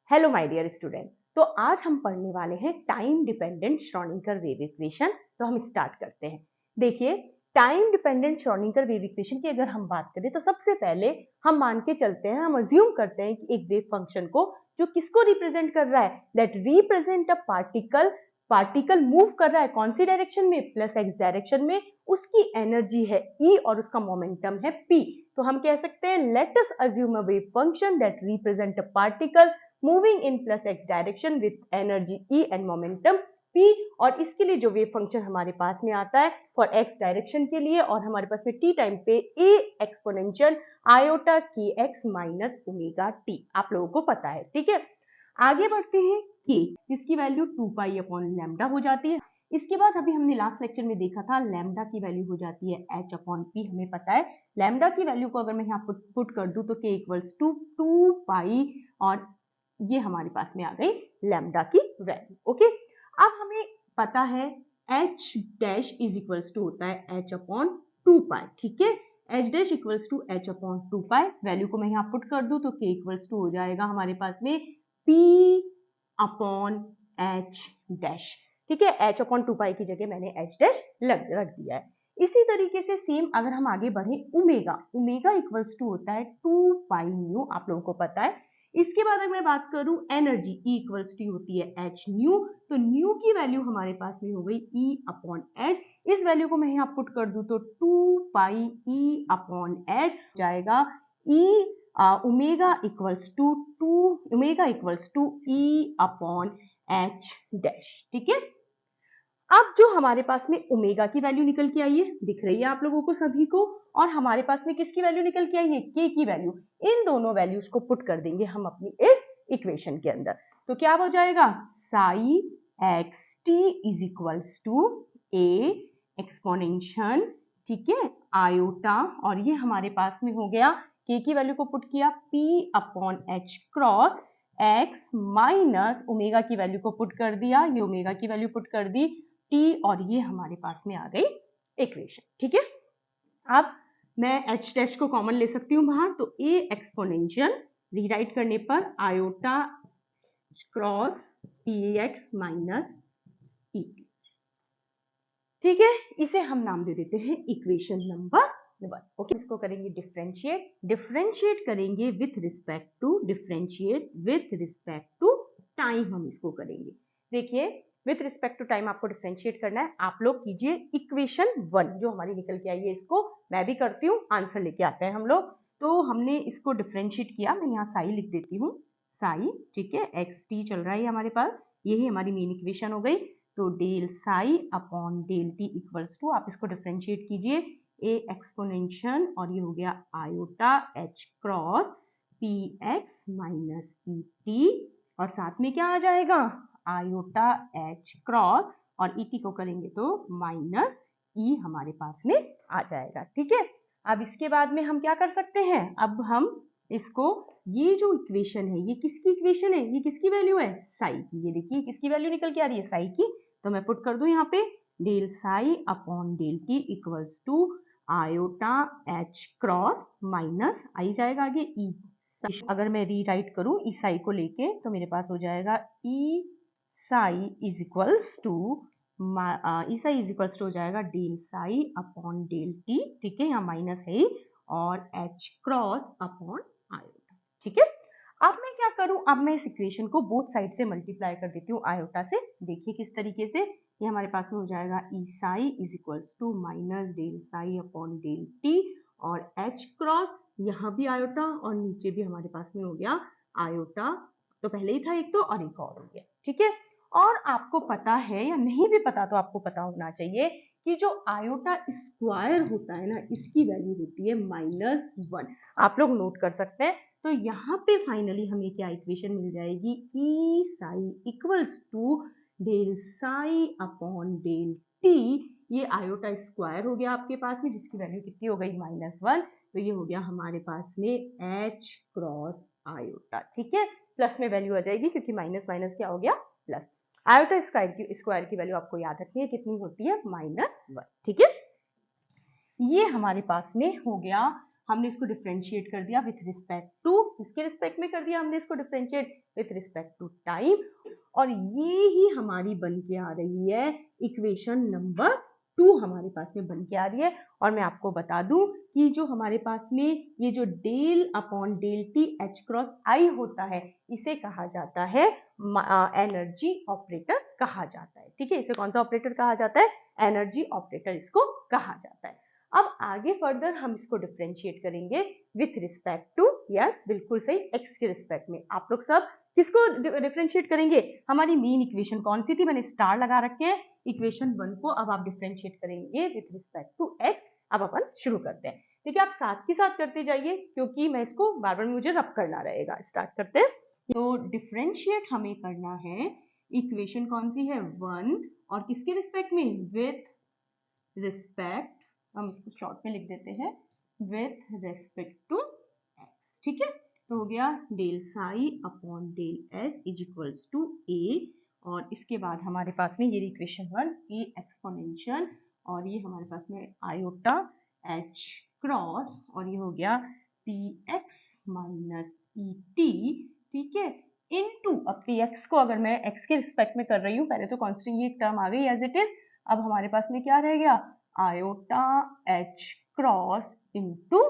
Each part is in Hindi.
Hello my dear student. तो आज हम पढ़ने वाले हैं time dependent Schrodinger wave equation. तो हम स्टार्ट करते हैं। देखिए, time dependent Schrodinger wave equation की अगर हम बात करें तो सबसे पहले हम मान के चलते हैं, हम अज्यूम करते हैं कि एक वेव फंक्शन को जो किसको रिप्रेजेंट कर रहा है, that represent a particle move कर रहा है कौन सी डायरेक्शन में, प्लस एक्स डायरेक्शन में, उसकी एनर्जी है E और उसका मोमेंटम है P। तो हम कह सकते हैं let us assume a wave function that represent a particle moving in plus x direction with energy E and momentum P। और इसके लिए जो वेव फंक्शन हमारे पास में आता है फॉर एक्स डायरेक्शन के लिए, और हमारे पास में t टाइम पे A exponential iota kx minus omega t आप लोगों को पता है। ठीक है, आगे बढ़ते हैं k जिसकी वैल्यू 2 पाई अपॉन लैम्डा हो जाती है। इसके बाद अभी हमने लास्ट लेक्चर में देखा था लैम्डा की वैल्यू हो जाती है h अपॉन p। हमें पता है लैम्डा की वैल्यू को अगर मैं यहाँ पुट कर दूं तो k इक्वल्स टू 2 पाई, और ये हमारे पास में आ गई लैम्डा की वैल्यू। ओके, अब हमें पता है h dash is equals to होता है h अपॉन 2 पाई। ठीक है, h dash equals to h upon 2 pi, value को मैं यहाँ पुट कर दूं तो k इक्वल्स टू हो जाएगा हमारे पास में p अपॉन h डैश। ठीक है, h अपॉन 2 पाई की जगह मैंने h डैश रख दिया है। इसी तरीके से सेम अगर हम आगे बढ़े ओमेगा इक्वल्स टू होता है 2 पाई न्यू, आप लोगों को पता है। इसके बाद अगर मैं बात करूं एनर्जी E इक्वल्स टू होती है h न्यू, तो न्यू की वैल्यू हमारे पास में हो गई E अपॉन h। इस वैल्यू को मैं यहाँ पुट कर दूं तो 2 पाई E अपॉन h जाएगा E omega equals to E upon h dash. ठीक है, अब जो हमारे पास में ओमेगा की वैल्यू निकल के आई है, दिख रही है आप लोगों को सभी को, और हमारे पास में किसकी वैल्यू निकल के आई है, के की वैल्यू। इन दोनों वैल्यूज को पुट कर देंगे हम अपनी इस इक्वेशन के अंदर, तो क्या हो जाएगा psi x t is equals to a exponential, ठीक है, आयोटा, और ये हमारे पास में हो गया के की वैल्यू को पुट किया p upon h cross x minus omega की वैल्यू को पुट कर दिया, ये ओमेगा की वैल्यू पुट कर दी t, और ये हमारे पास में आ गई इक्वेशन। ठीक है, अब मैं h डैश को कॉमन ले सकती हूँ बाहर, तो a एक्सपोनेंशियल रीराइट करने पर iota cross px minus e। ठीक है, इसे हम नाम दे देते हैं इक्वेशन नंबर 1। ओके, इसको करेंगे डिफरेंशिएट करेंगे विथ रिस्पेक्ट टू टाइम, हम इसको करेंगे। देखिए, विथ रिस्पेक्ट टू टाइम आपको डिफरेंशिएट करना है। आप लोग कीजिए इक्वेशन 1 जो हमारी निकल के आई है, इसको मैं भी करती हूँ, आंसर लेके आते हैं हम लोग। तो हमने इसको डिफरेंशिएट किया, मैं यहाँ साई लिख देती हूँ, साई, ठीक है, एक्स टी चल रहा है हमारे पास, यही हमारी मेन इक्वेशन हो गई। तो del psi upon del T equals to, आप इसको डिफरेंशिएट कीजिए, ए एक्सपोनेंशियल, और ये हो गया iota H cross P x minus E T, और साथ में क्या आ जाएगा आयोटा एच क्रॉस, और ई टी को करेंगे तो माइनस ई हमारे पास में आ जाएगा। ठीक है, अब इसके बाद में हम क्या कर सकते हैं, अब हम इसको, ये जो इक्वेशन है ये किसकी इक्वेशन है, ये किसकी वैल्यू है, साई की। ये देखिए किसकी वैल्यू निकल के आ रही है, साई की। तो मैं पुट कर दूं यहाँ पे del psi upon del T equals to iota H cross minus I जाएगा आगे ई। अगर मैं रीराइट करूं ई साई को लेके तो मेरे पास हो जाएगा E psi is equals to हो जाएगा del psi upon del t, ठीक है, यहाँ माइनस है और एच क्रॉस अपॉन आयोटा। ठीक है, अब मैं क्या करूं, अब मैं इस इक्वेशन को बोथ साइड से मल्टीप्लाई कर देती हूँ आयोटा से। देखिए किस तरीके से, ये हमारे पास में हो जाएगा E psi is equals to minus del psi upon del T, और एच क्रॉस, यहाँ भी आयोटा और नीचे भी हमारे पास में हो गया आयोटा, तो पहले ही था एक तो और एक और हो गया। ठीक है, और आपको पता है या नहीं भी पता तो आपको पता होना चाहिए कि जो आयोटा स्क्वायर होता है ना, इसकी वैल्यू होती है -1। आप लोग नोट कर सकते हैं। तो यहाँ पे फाइनली हमें क्या इक्वेशन मिल जाएगी, E psi equals to del psi upon del T, ये आयोटा स्क्वायर हो गया आपके पास में, जिसकी वैल्यू कितनी हो गई -1, तो ये हो गया हमारे पास में एच क्रॉस आयोटा। ठीक है, प्लस में वैल्यू आ जाएगी क्योंकि माइनस माइनस क्या हो गया प्लस। आयोटा स्क्वायर की वैल्यू आपको याद रखनी है कितनी होती है, -1। ठीक है, ये हमारे पास में हो गया हमने इसको डिफरेंशिएट कर दिया विथ रिस्पेक्ट टू, इसके रिस्पेक्ट में कर दिया हमने इसको differentiate with respect to time, और ये ही हमारी बन के आ रही है इक्वेशन नंबर 2 हमारे पास में बन के आ रही है। और मैं आपको बता दूं कि जो हमारे पास में ये जो del upon del T H cross I होता है, इसे कहा जाता है एनर्जी ऑपरेटर कहा जाता है। ठीक है, इसे कौन सा ऑपरेटर कहा जाता है? एनर्जी ऑपरेटर इसको कहा जाता है। अब आगे फर्दर हम इसको डिफरेंशिएट करेंगे विथ रिस्पेक्ट टू, यस बिल्कुल सही, एक्स के रिस्पेक्ट में। आप लोग सब किसको डिफरेंशिएट करेंगे? हमारी मेन इक्वेशन कौन सी थी? मैंने स्टार लगा रखे हैं, इक्वेशन 1 को अब आप डिफरेंशिएट करेंगे विथ रिस्पेक्ट टू एक्स। अब अपन शुरू करते हैं। देखिए आप साथ के साथ करते जाइए, क्योंकि मैं इसको बार बार मुझे रब करना रहेगा। स्टार्ट करते हैं। तो डिफरेंशिएट हमें करना है, इक्वेशन कौन सी है? 1, और किसके रिस्पेक्ट में? विथ रिस्पेक्ट, हम इसको शॉर्ट में लिख देते हैं, विथ रेस्पेक्ट टू एक्स। ठीक है, तो हो गया del psi upon del S is equals to A, और इसके बाद हमारे पास में ये इक्वेशन 1 ए एक्सपोनेंशियल, और ये हमारे पास में आयोटा एच क्रॉस, और ये हो गया P x minus E T. ठीक है, इनटू, अब पी एक्स को अगर मैं एक्स के रिस्पेक्ट में कर रही हूँ, पहले तो कॉन्स्टेंट ये टर्म आ गई एज इट इज, अब हमारे पास में क्या रह गया? Iota H cross into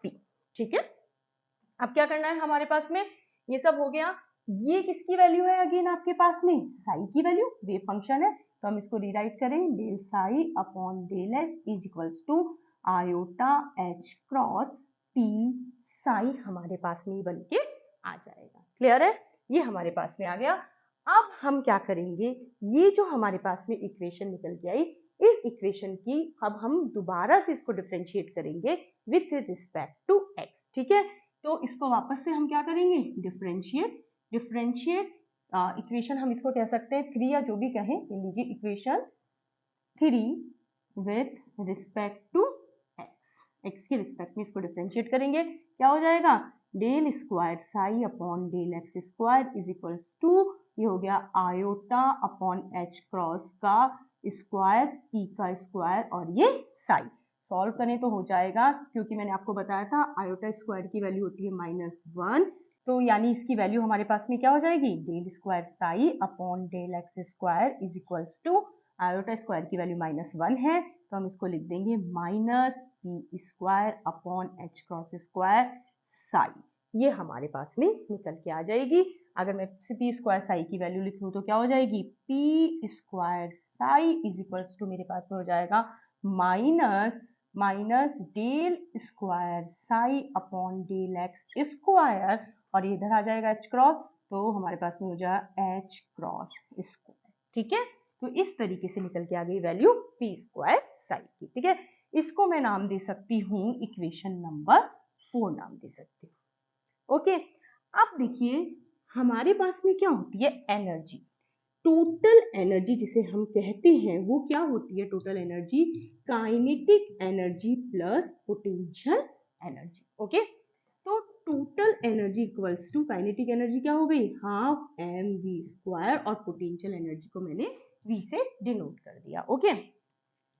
P. ठीक है, अब क्या करना है हमारे पास में? ये सब हो गया। ये किसकी वैल्यू है? अगेन आपके पास में साई की वैल्यू, वेव फंक्शन है, तो हम इसको रीराइट करें, del psi upon del S is equals to iota H cross p psi, हमारे पास में बन के आ जाएगा। क्लियर है? ये हमारे पास में आ गया। अब हम क्या करेंगे, ये जो हमारे पास में इक्वेशन निकल के आई, इस इक्वेशन की अब हम दोबारा से इसको डिफरेंशिएट करेंगे विथ रिस्पेक्ट टू एक्स। ठीक है, तो इसको वापस से हम क्या करेंगे? डिफरेंशिएट। इक्वेशन हम इसको कह सकते हैं 3, या जो भी कहें ले लीजिए, equation 3 with respect to x. X के रिस्पेक्ट में इसको डिफरेंशिएट करेंगे, क्या हो जाएगा? Del square psi upon del x square is equals to, ये हो गया आयोटा अपॉन एच क्रॉस का स्क्वायर, पी का स्क्वायर, और ये साई। सॉल्व करें तो हो जाएगा, क्योंकि मैंने आपको बताया था आयोटा स्क्वायर की वैल्यू होती है -1, तो यानी इसकी वैल्यू हमारे पास में क्या हो जाएगी? Del square psi upon del x square is equals to, iota square की वैल्यू -1 है, तो हम इसको लिख देंगे minus p square upon h cross square psi. ये हमारे पास में निकल के आ जाएगी। अगर मैं पी स्क्वायर साई की वैल्यू लिखूं तो क्या हो जाएगी? P square psi is equals to मेरे पास में हो जाएगा minus del square psi upon del x square, और ये इधर आ जाएगा एच क्रॉस, तो हमारे पास में हो जाएगा एच क्रॉस स्क्वायर। ठीक है, तो इस तरीके से निकल के आ गई वैल्यू पी स्क्वायर साई की। ठीक है, इसको मैं नाम दे सकती हूँ इक्वेशन नंबर 4 नाम दे सकती हूँ। ओके, अब देखिए हमारे पास में क्या होती है? एनर्जी। टोटल एनर्जी जिसे हम कहते हैं वो क्या होती है? Total energy kinetic energy plus potential energy. Okay, तो total energy equals to kinetic energy क्या हो गई? हाफ एम वी स्क्वायर, और पोटेंशियल एनर्जी को मैंने वी से डिनोट कर दिया। ओके,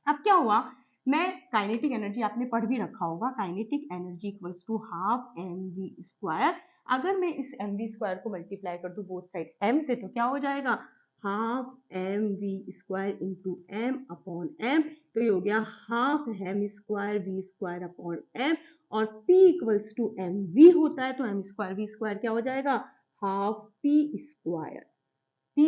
अब क्या हुआ? मैं काइनेटिक एनर्जी आपने पढ़ भी रखा होगा, kinetic energy equals to half M we square. अगर मैं इस एम वी स्क्वायर को मल्टीप्लाई कर दूं बोथ साइड एम से, तो क्या हो जाएगा? Half M we square into m upon m, तो ये हो गया half m square v square upon m, और P equals to m v होता है, तो एम स्क्वायर वी स्क्वायर क्या हो जाएगा? Half P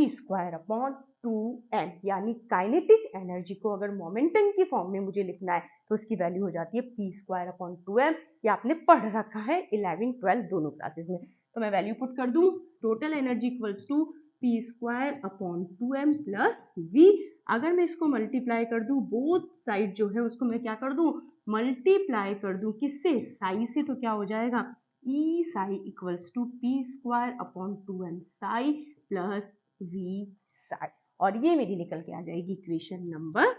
square upon 2m, यानी काइनेटिक एनर्जी को अगर मोमेंटम की फॉर्म में मुझे लिखना है तो उसकी वैल्यू हो जाती है पी स्क्वायर अपॉन 2m। ये आपने पढ़ रखा है 11, 12 दोनों क्लासेस में। तो मैं वैल्यू पुट कर दूं, total energy equals to P square upon 2m plus v. अगर मैं इसको मल्टीप्लाई कर दूं, बोथ साइड जो है उसको मैं क्या कर दूं? मल्टीप्लाई कर दूं, किससे? साई से, तो क्या हो जाएगा? E psi equals to P square upon 2m psi plus we psi, और ये मेरी निकल के आ जाएगी इक्वेशन नंबर।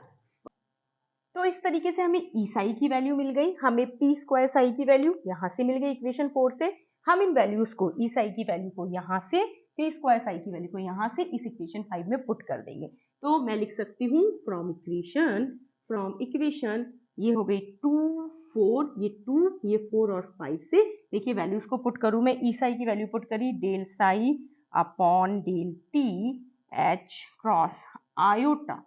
तो इस तरीके से हमें ई साई की वैल्यू मिल गई, हमें पी स्क्वायर साई की वैल्यू यहाँ से मिल गई इक्वेशन 4 से। हम इन वैल्यूज को, ई साई की वैल्यू को यहाँ से, पी स्क्वायर साई की वैल्यू को यहाँ से इस इक्वेशन 5 में पुट कर देंगे। तो मैं लिख सकती हूँ फ्रॉम इक्वेशन ये हो गई 2 4, ये 2, ये 4 और 5 से देखिए वैल्यूज को पुट करूं मैं, ई साई की वैल्यू पुट करी del psi upon del T H cross iota,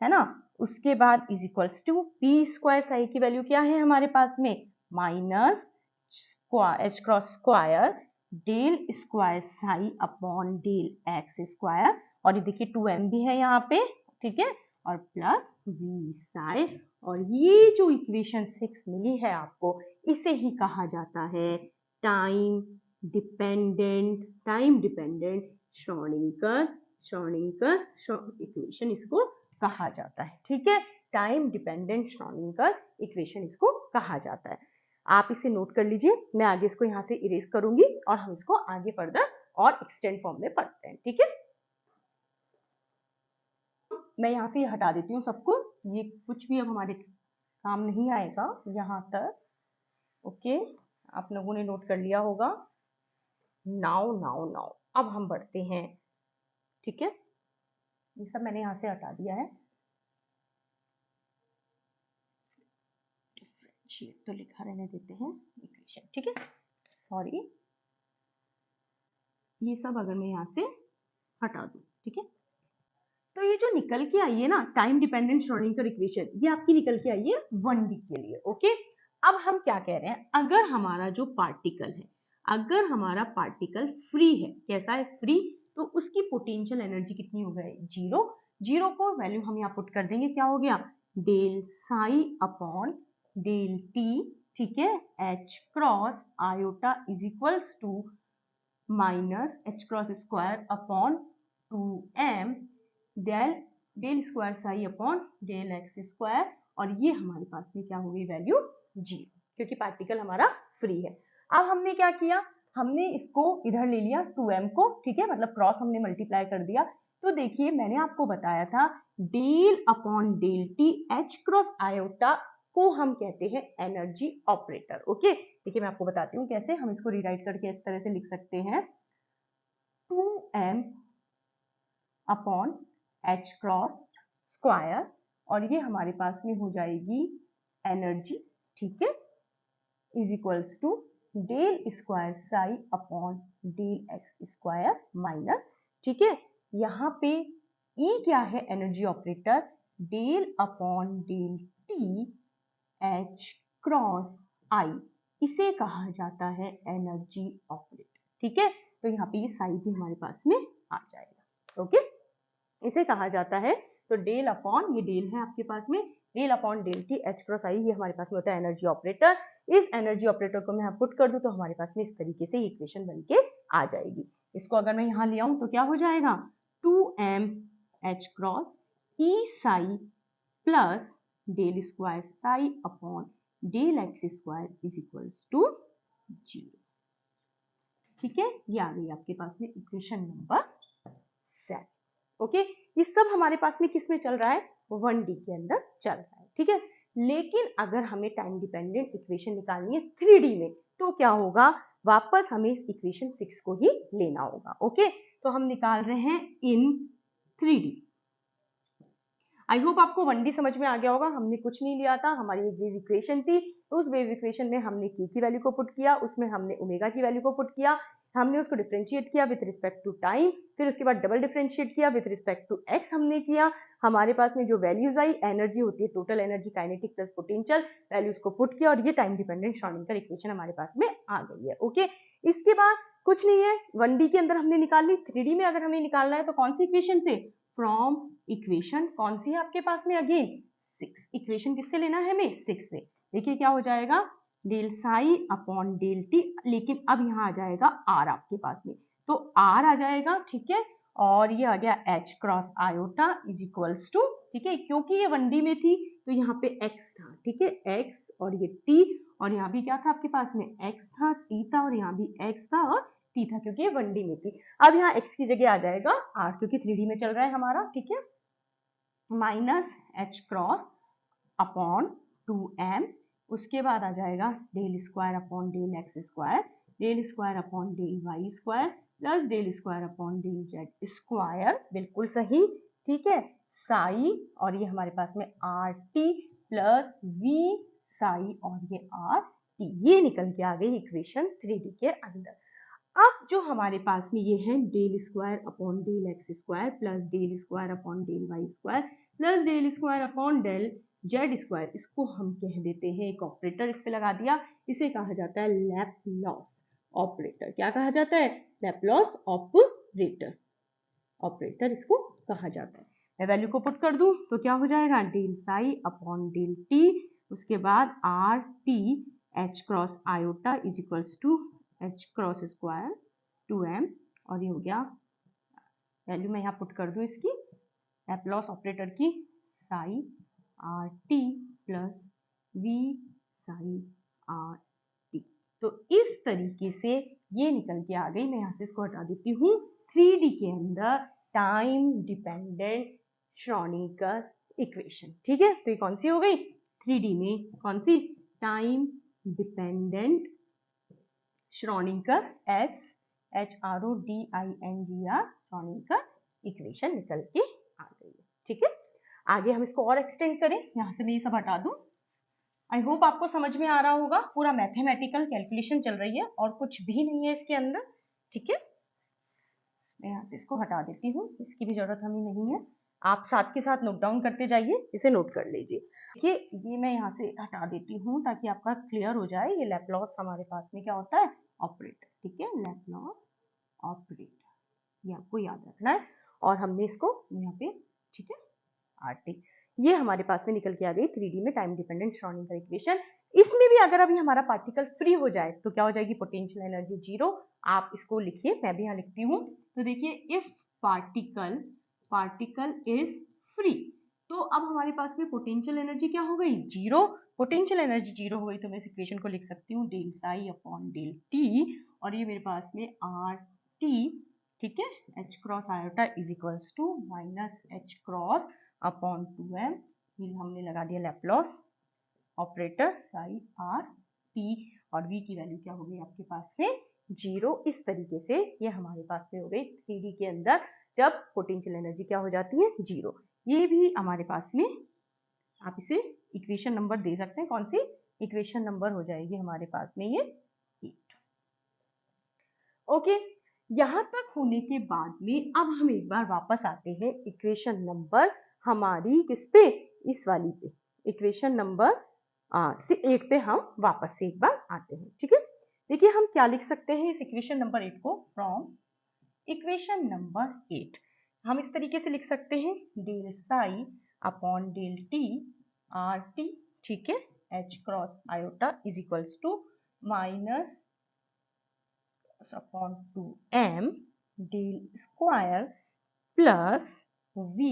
है ना। उसके बाद is equals to P square psi की वैल्यू क्या है हमारे पास में, minus h cross square del square psi upon del x square, और ये देखिए 2m भी है यहाँ पे, ठीक है, और प्लस वी साई। और ये जो इक्वेशन 6 मिली है आपको, इसे ही कहा जाता है टाइम डिपेंडेंट श्रोडिंगर इक्वेशन इसको कहा जाता है, ठीक है। टाइम डिपेंडेंट श्रोडिंगर इक्वेशन इसको कहा जाता है। आप इसे नोट कर लीजिए, मैं आगे इसको यहाँ से इरेज करूंगी और हम इसको आगे फर्दर और एक्सटेंड फॉर्म में पढ़ते हैं, ठीक है। मैं यहाँ से हटा देती हूँ सबको, ये कुछ भी अब हमारे काम नहीं आएगा यहाँ तक, ओके। आप लोगों ने नोट कर लिया होगा। नाउ अब हम बढ़ते हैं, ठीक है। ये सब मैंने यहाँ से हटा दिया है, डिफरेंशिएट तो लिखा रहने देते हैं इक्वेशन, ठीक है, सॉरी, ये सब अगर मैं यहाँ से हटा दूं, ठीक है। तो ये जो निकल के आई है ना टाइम डिपेंडेंट श्रोडिंगर इक्वेशन, ये आपकी निकल के आई है 1D के लिए, ओके। अब हम क्या कह रहे हैं, अगर हमारा जो पार्टिकल है, अगर हमारा पार्टिकल फ्री है, कैसा है, फ्री, तो उसकी पोटेंशियल एनर्जी कितनी हो गई, 0। 0 को वैल्यू हम यहाँ पुट कर देंगे, क्या हो गया, del psi upon del t, ठीक है, h cross iota is equals to minus h cross square upon 2m del square psi upon del x square, और ये हमारे पास में क्या हो गई वैल्यू 0, क्योंकि पार्टिकल हमारा फ्री है। अब हमने क्या किया, हमने इसको इधर ले लिया 2m को, ठीक है, मतलब क्रॉस हमने मल्टीप्लाई कर दिया। तो देखिए मैंने आपको बताया था del upon del T H cross iota को हम कहते हैं एनर्जी ऑपरेटर, ओके। देखिए मैं आपको बताती हूँ कैसे हम इसको रीराइट करके इस तरह से लिख सकते हैं, 2m upon h cross square, और ये हमारे पास में हो जाएगी एनर्जी, ठीक है, is equals to del square psi upon del x square minus, ठीक है, यहाँ पे ई क्या है energy operator, del upon del T H cross I, इसे कहा जाता है एनर्जी ऑपरेटर, ठीक है। तो यहाँ पे ये साई भी हमारे पास में आ जाएगा, ओके। इसे कहा जाता है, तो डेल अपॉन, ये डेल है आपके पास में, del upon del T H cross I, ये हमारे पास में होता है एनर्जी ऑपरेटर। इस एनर्जी ऑपरेटर को मैं यहाँ पुट कर दूं तो हमारे पास में इस तरीके से इक्वेशन बन के आ जाएगी। इसको अगर मैं यहाँ ले आऊं तो क्या हो जाएगा, 2m h cross E psi plus del square psi upon del x square is equals to 0, ठीक है। ये आ गई आपके पास में इक्वेशन नंबर 7, ओके। ये सब हमारे पास में किस में चल रहा है, 1D के अंदर चल रहा है, ठीक है। लेकिन अगर हमें टाइम डिपेंडेंट इक्वेशन निकालनी है 3D में, तो क्या होगा, वापस हमें इस इक्वेशन 6 को ही लेना होगा, ओके। तो हम निकाल रहे हैं इन 3D। आई होप आपको 1D समझ में आ गया होगा। हमने कुछ नहीं लिया था, हमारी एक वेव इक्वेशन थी, तो उस वेव इक्वेशन में हमने k की वैल्यू को पुट किया, उसमें हमने ओमेगा की वैल्यू को पुट किया, हमने उसको डिफरेंशिएट किया विथ रिस्पेक्ट टू टाइम, फिर उसके बाद डबल डिफरेंशिएट किया विथ रिस्पेक्ट टू x हमने किया। हमारे पास में जो वैल्यूज आई, एनर्जी होती है total energy kinetic plus potential, values को पुट किया, और ये टाइम डिपेंडेंट श्रोडिंगर इक्वेशन हमारे पास में आ गई है, ओके। इसके बाद कुछ नहीं है, 1D के अंदर हमने निकाल ली, 3D में अगर हमें निकालना है तो कौन सी इक्वेशन से, फ्रॉम इक्वेशन कौन सी है आपके पास में, अगेन 6, इक्वेशन किससे लेना है हमें, 6 से। देखिए क्या हो जाएगा, del psi upon del t, लेकिन अब यहाँ आ जाएगा r आपके पास में, तो r आ जाएगा, ठीक है, और ये आ गया h cross iota is equals to, ठीक है, क्योंकि ये 1D में थी तो यहाँ पे x था, ठीक है, x और ये t, और यहाँ भी क्या था आपके पास में, x था, t था, और यहाँ भी x था और t था, क्योंकि ये 1D में थी। अब यहाँ x की जगह आ जाएगा r, क्योंकि 3D में चल रहा है हमारा, ठीक है, minus h cross upon 2m, उसके बाद आ जाएगा del square upon del x square, del square upon del y square, plus del square upon del z square, बिल्कुल सही, ठीक है, साई, और ये हमारे पास में r t plus we psi और ये आर टी, ये निकल के आ गई इक्वेशन 3D के अंदर। अब जो हमारे पास में ये है del square upon del x square plus del square upon del y square plus del square upon del z square, इसको हम कह देते हैं एक ऑपरेटर, इस पे लगा दिया, इसे कहा जाता है लैपलॉस ऑपरेटर। क्या कहा जाता है? लैपलॉस ऑपरेटर, ऑपरेटर इसको कहा जाता है। मैं वैल्यू को पुट कर दूं तो क्या हो जाएगा? Del psi upon del t, उसके बाद r t H cross iota is equals to h cross square 2m, और ये हो गया वैल्यू मैं यहाँ पुट कर दूं इसकी लैपलॉस ऑपरेटर की, psi r t plus we psi r t. तो इस तरीके से ये निकल के आ गई। मैं यहाँ से इसको हटा देती हूँ। 3D के अंदर टाइम डिपेंडेंट श्रोडिंगर इक्वेशन, ठीक है। तो ये कौन सी हो गई? 3D में कौन सी? Time dependent Schrodinger, SHRODINGR Schrodinger equation निकल के आ गई है, ठीक है। आगे हम इसको और एक्सटेंड करें, यहाँ से मैं ये सब हटा दूं। आई होप आपको समझ में आ रहा होगा। पूरा मैथमेटिकल कैलकुलेशन चल रही है और कुछ भी नहीं है इसके अंदर, ठीक है। मैं यहाँ से इसको हटा देती हूँ, इसकी भी जरूरत हमें नहीं है। आप साथ के साथ नोट डाउन करते जाइए, इसे नोट कर लीजिए। देखिए ये मैं यहाँ से हटा देती हूँ ताकि आपका क्लियर हो जाए। ये लैपलॉस हमारे पास में क्या होता है? ऑपरेटर, ठीक है, लैपलॉस ऑपरेटर, ये आपको याद रखना है। और हमने इसको यहाँ पे, ठीक है, आरटी, ये हमारे पास में निकल के आ गई 3D में टाइम डिपेंडेंट श्रोडिंगर इक्वेशन। इसमें भी अगर अभी हमारा पार्टिकल फ्री हो जाए तो क्या हो जाएगी? Potential energy zero. आप इसको लिखिए, मैं भी यहाँ लिखती हूँ। तो देखिए इफ पार्टिकल इज फ्री, तो अब हमारे पास में पोटेंशियल एनर्जी क्या हो गई? जीरो। पोटेंशियल एनर्जी जीरो हो गई तो मैं इस इक्वेशन को लिख सकती हूँ del psi upon del T, और ये मेरे पास में आर टी, ठीक है, h cross iota is equals to minus h cross upon 2m, हमने लगा दिया Laplace operator psi r t, और v की वैल्यू क्या हो गई आपके पास में? जीरो। इस तरीके से ये हमारे पास में हो गई 3D के अंदर जब पोटेंशियल एनर्जी क्या हो जाती है? जीरो। ये भी हमारे पास में, आप इसे इक्वेशन नंबर दे सकते हैं। कौन सी इक्वेशन नंबर हो जाएगी हमारे पास में? ये 8। ओके, यहां तक होने के बाद में अब हम एक बार वापस आते हैं इक्वेशन नंबर हमारी किस पे? इस वाली पे, इक्वेशन नंबर 8 पे हम वापस से एक बार आते हैं, ठीक है। देखिए हम क्या लिख सकते हैं इस इक्वेशन नंबर 8 को? फ्रॉम इक्वेशन नंबर 8 हम इस तरीके से लिख सकते हैं, del psi upon del t r t, ठीक है, h cross iota is equals to minus upon 2m del square plus v,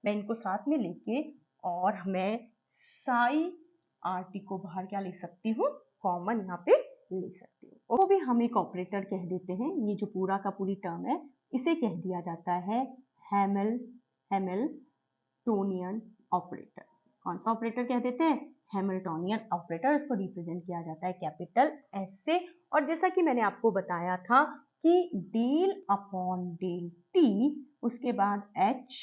मैं इनको साथ में लेके, और मैं साई आर टी को बाहर क्या ले सकती हूँ? कॉमन यहाँ पे ले सकती हूँ। वो भी हम एक ऑपरेटर कह देते हैं। ये जो पूरा का पूरी टर्म है इसे कह दिया जाता है हैमिल्टोनियन ऑपरेटर। कौन सा ऑपरेटर कह देते हैं? Hamiltonian operator. इसको रिप्रेजेंट किया जाता है कैपिटल एस से। और जैसा कि मैंने आपको बताया था कि डेल अपॉन डेल टी, उसके बाद h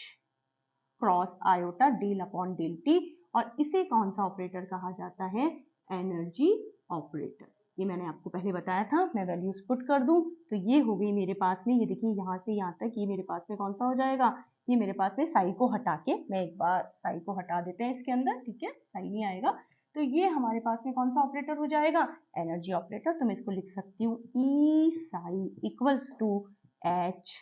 cross iota del upon del T, और इसे कौन सा ऑपरेटर कहा जाता है? Energy operator. ये मैंने आपको पहले बताया था। मैं वैल्यूज पुट कर दूं तो ये हो गई मेरे पास में, ये देखिए यहाँ से यहाँ तक ये मेरे पास में कौन सा हो जाएगा? ये मेरे पास में साई को हटा के, मैं एक बार साई को हटा देते हैं इसके अंदर, ठीक है, साई नहीं आएगा। तो ये हमारे पास में कौन सा ऑपरेटर हो जाएगा? Energy operator. तो मैं इसको लिख सकती हूँ E psi equals to H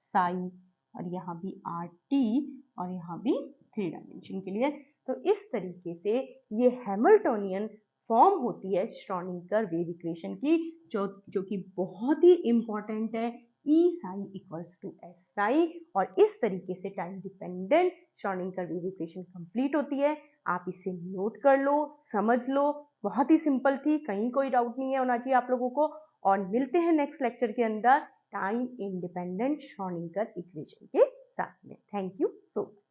psi, और यहाँ भी आर टी, और यहाँ भी 3 डायमेंशन के लिए। तो इस तरीके से ये हैमिल्टोनियन फॉर्म होती है श्रोडिंगर वेव इक्वेशन की, जो कि बहुत ही इंपॉर्टेंट है, E psi equals to S psi. और इस तरीके से time dependent Schrodinger wave equation complete होती है। आप इसे नोट कर लो, समझ लो, बहुत ही सिंपल थी, कहीं कोई डाउट नहीं है होना चाहिए आप लोगों को। और मिलते हैं नेक्स्ट लेक्चर के अंदर टाइम इंडिपेंडेंट श्रोडिंगर इक्वेशन के साथ में। Thank you so much.